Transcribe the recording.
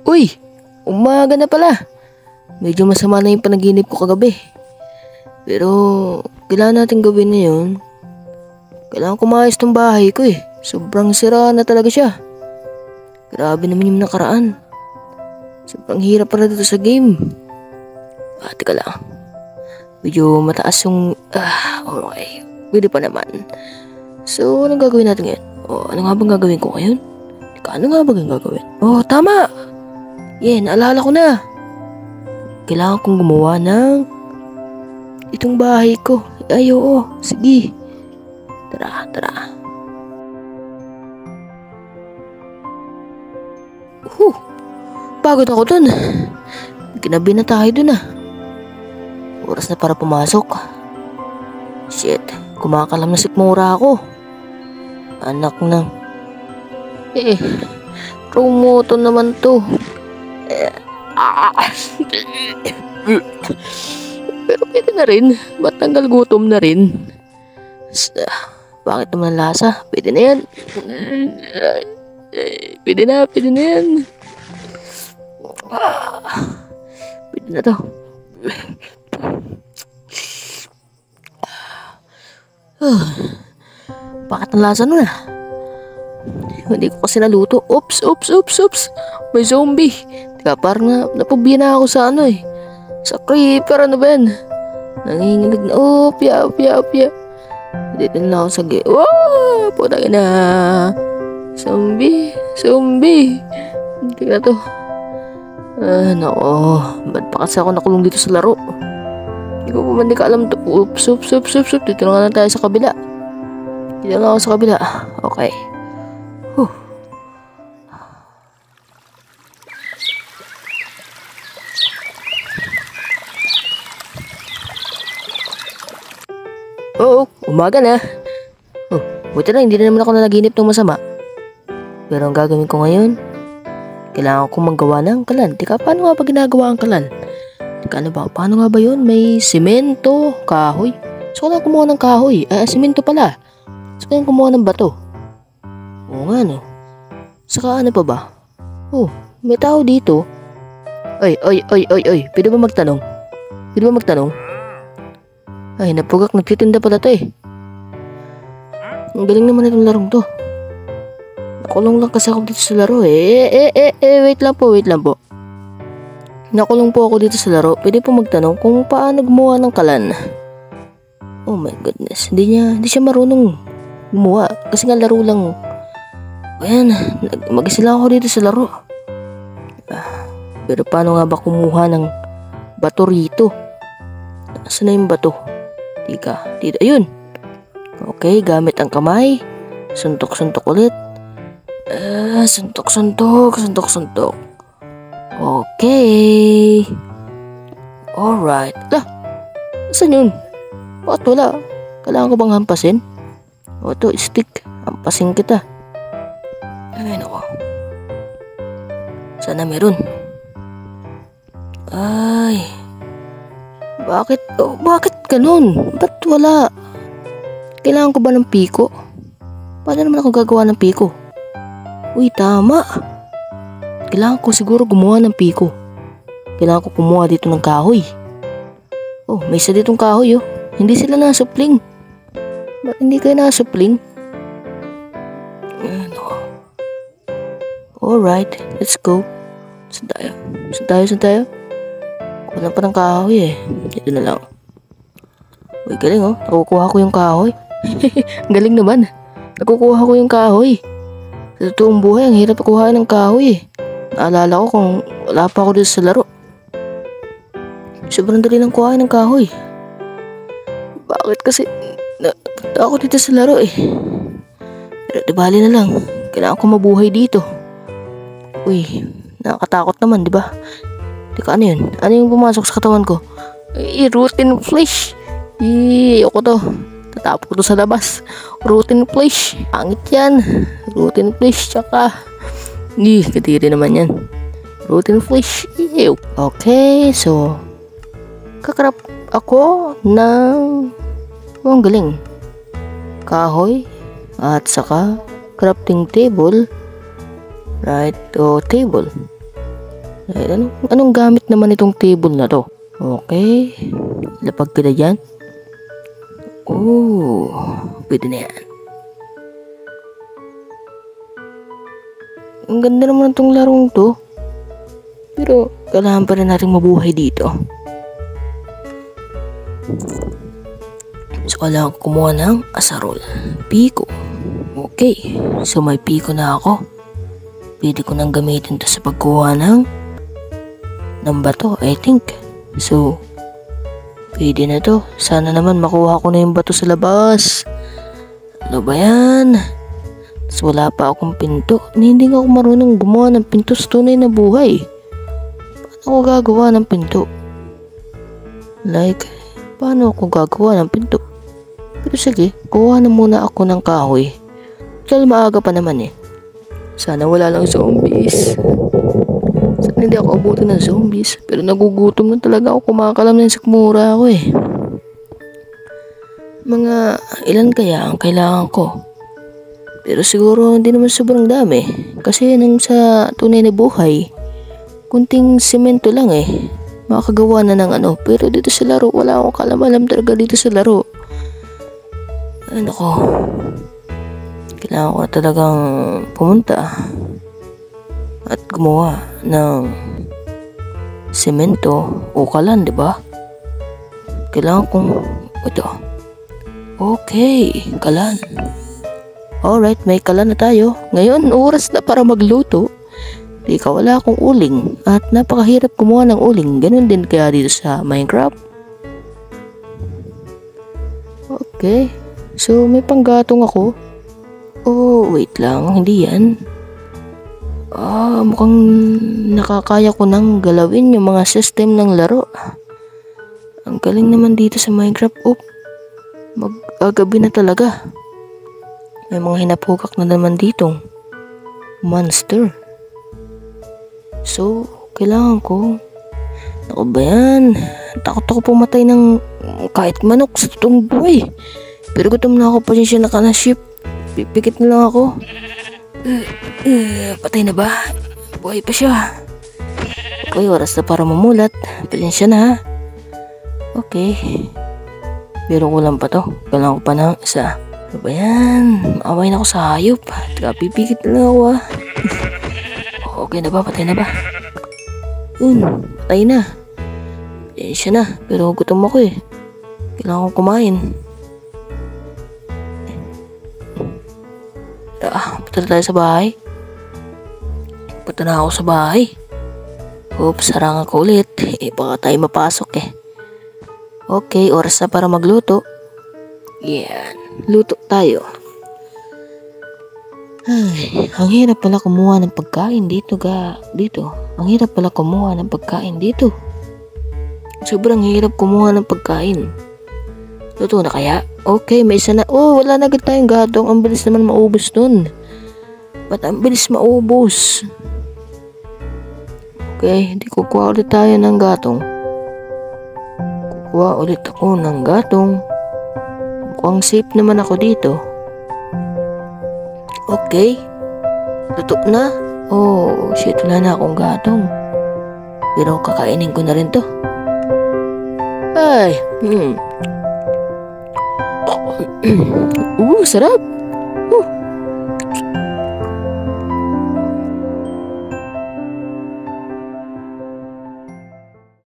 Uy! Umaga na pala. Medyo masama na yung panaginip ko kagabi. Pero kailangan natin gawin ngayon. Kailangan ko maayos tong bahay ko eh. Sobrang sira na talaga siya. Grabe naman yung nakaraan. Sobrang hirap para dito sa game. Teka lang. Medyo mataas yung... okay. Pwede pa naman. So, anong gagawin natin ngayon? Ano nga bang gagawin ko ngayon? Ano nga bang gagawin? Tama! Naalala ko na. Kailangan kong gumawa ng itong bahay ko. Oo. Sige. Tara. Pagod ako dun. Ginabi na tayo dun. Oras na para pumasok. Shit. Kumakalam na sikmura ako. Anak ng... Rumoto naman to. Pero pwede na rin. Matanggal gutom na rin. Bakit naman lasa? Pwede na yan. Pwede na yan. Pwede na to. Bakit ang lasa nun Hindi ko kasi naluto. Oops. May zombie. Teka, parang napabiya na ako sa sa creeper. Ano ba yan? Nanginginig na. Pia. Dito na ako sa wow! Putang ina. Zombie. Teka to. Nako. Ba't pa kasi ako nakulong dito sa laro? Hindi ka alam to. Oops. Dito na tayo sa kabila. Dito na ako sa kabila. Okay. Umaga na. Buti na hindi na naman ako nanaginip ng masama. Pero ang gagawin ko ngayon, kailangan kong magawa ng kalan. Teka, paano nga ba ginagawa ang kalan? Teka, paano nga ba yun? May simento, kahoy. So, kailangan kumuha ng kahoy. Simento pala. So, kailangan kumuha ng bato. Oo nga, no? Saka ano pa ba? May tao dito. Oy. Pwede ba magtanong? Napugak. Nagtitinda pala to Ang galing naman itong larong to. Nakulong lang kasi ako dito sa laro wait lang po. Nakulong po ako dito sa laro. Pwede po magtanong kung paano gumawa ng kalan. Oh my goodness. Hindi siya marunong gumawa. Kasi nga laro lang. Ayan. Mag-isa lang ako dito sa laro. Pero paano nga ba kumuha ng bato rito? Nasaan na yung bato? Tika. Dito. Ayun. Okay. Gamit ang kamay. Suntok ulit. Suntok. Okay. Alright. Saan yun? Bakit wala? Kailangan ko bang hampasin? Ito, stick. Hampasin kita. Ayun ako. Sana meron. Bakit ganun? Ba't wala? Kailangan ko ba ng piko? Paano naman ako gagawa ng piko? Uy, tama. Kailangan ko siguro gumawa ng piko. Kailangan ko kumuha dito ng kahoy. May isa ditong kahoy Hindi sila nasupling. Ba't hindi kayo nasupling? Alright, let's go. Saan tayo? Wala pa ng kahoy Dito na lang. Uy, galing Nakukuha ko yung kahoy. Galing naman. Nakukuha ko yung kahoy. Sa totoong buhay, ang hirap kuhain ng kahoy Naalala ko kung wala pa ako dito sa laro. Sobrang dali lang kuhain ng kahoy. Bakit kasi napunta ako dito sa laro Pero di bali na lang. Kailangan ko mabuhay dito. Uy, nakakatakot naman, di ba? Teka, ano yun? Ano yung pumasok sa katawan ko? Rotten flesh. Ayoko to. Tatapos ko to sa labas. Rotten flesh. Pangit yan. Rotten flesh. Tsaka kadiri naman yan. Rotten flesh. Ew. Okay, so kakrap ako ng ang galing. Kahoy. At saka crafting table. Right. Table. Ay, anong gamit naman itong table na to? Okay. Lapag ka na dyan. Oh, pwede na yan. Ang ganda naman itong larong to. Pero kailangan pa rin natin mabuhay dito. So kailangan ko kumuha ng asarol. Piko. Okay. So may piko na ako. Pwede ko nang gamitin to sa pagkuha ng bato, I think. So pwede na to. Sana naman makuha ko na yung bato sa labas. Ano ba yan? So wala pa akong pinto. Hindi ako marunong gumawa ng pinto sa tunay na buhay. Paano ako gagawa ng pinto? Like, paano ako gagawa ng pinto? Pero sige, kuha na muna ako ng kahoy. Dahil maaga pa naman eh. Sana wala lang zombies. Sana hindi ako abutin ng zombies. Pero nagugutom na talaga ako. Kumakalam na yung sikmura ako eh. Mga ilan kaya ang kailangan ko? Pero siguro hindi naman sobrang dami. Kasi nang sa tunay na buhay, kunting semento lang eh. Makakagawa na ng ano. Pero dito sa laro, wala akong kalam-alam talaga dito sa laro. Ano ko? Kailangan ko na talagang pumunta at gumawa ng semento o kalan, di ba? Kailangan kong ito. Okay, kalan. Alright, may kalan na tayo. Ngayon, oras na para magluto. Teka, wala akong uling at napakahirap kumuha ng uling. Ganun din kaya dito sa Minecraft. Okay, so may panggatong ako. Oh, wait lang, hindi yan. Mukhang nakakaya ko nang galawin yung mga system ng laro. Ang galing naman dito sa Minecraft. Mag-agabi na talaga. May mga hinapukak na naman ditong monster. So, kailangan ko. Ako ba yan? Takot ako pumatay ng kahit manok sa totoong buhay. Pero gutom na ako, pasensya na ka na, ship. Pipikit na lang ako. Patay na ba? Buhay pa siya. Okay, oras na para mamulat. Pasensya na ha. Okay. Pero kulang pa to. Kailangan ko pa ng isa. Ano ba yan? Maaway na ako sa hayop. Teka, pipikit na lang ako ha. Okay na ba? Patay na ba? Patay na. Pasensya na. Pero gutom ako eh. Kailangan ko kumain. Punta na tayo sa bahay. Punta na ako sa bahay. Oops, sarangan ko ulit. Baka tayo mapasok eh. Okay, oras na para magluto. Yan, luto tayo. Ay, ang hirap pala kumuha ng pagkain dito. Ang hirap pala kumuha ng pagkain dito. Sobrang hirap kumuha ng pagkain. Luto na kaya? Okay, may isa na. Wala na agad tayong gatong. Ang bilis naman maubos dun. Ba't ang bilis maubos? Okay, hindi kukuha ulit tayo ng gatong. Kukuha ulit ako ng gatong. Mukhang safe naman ako dito. Okay. Luto na. Shit, wala na akong gatong. Pero kakainin ko na rin to. Ay, sarap.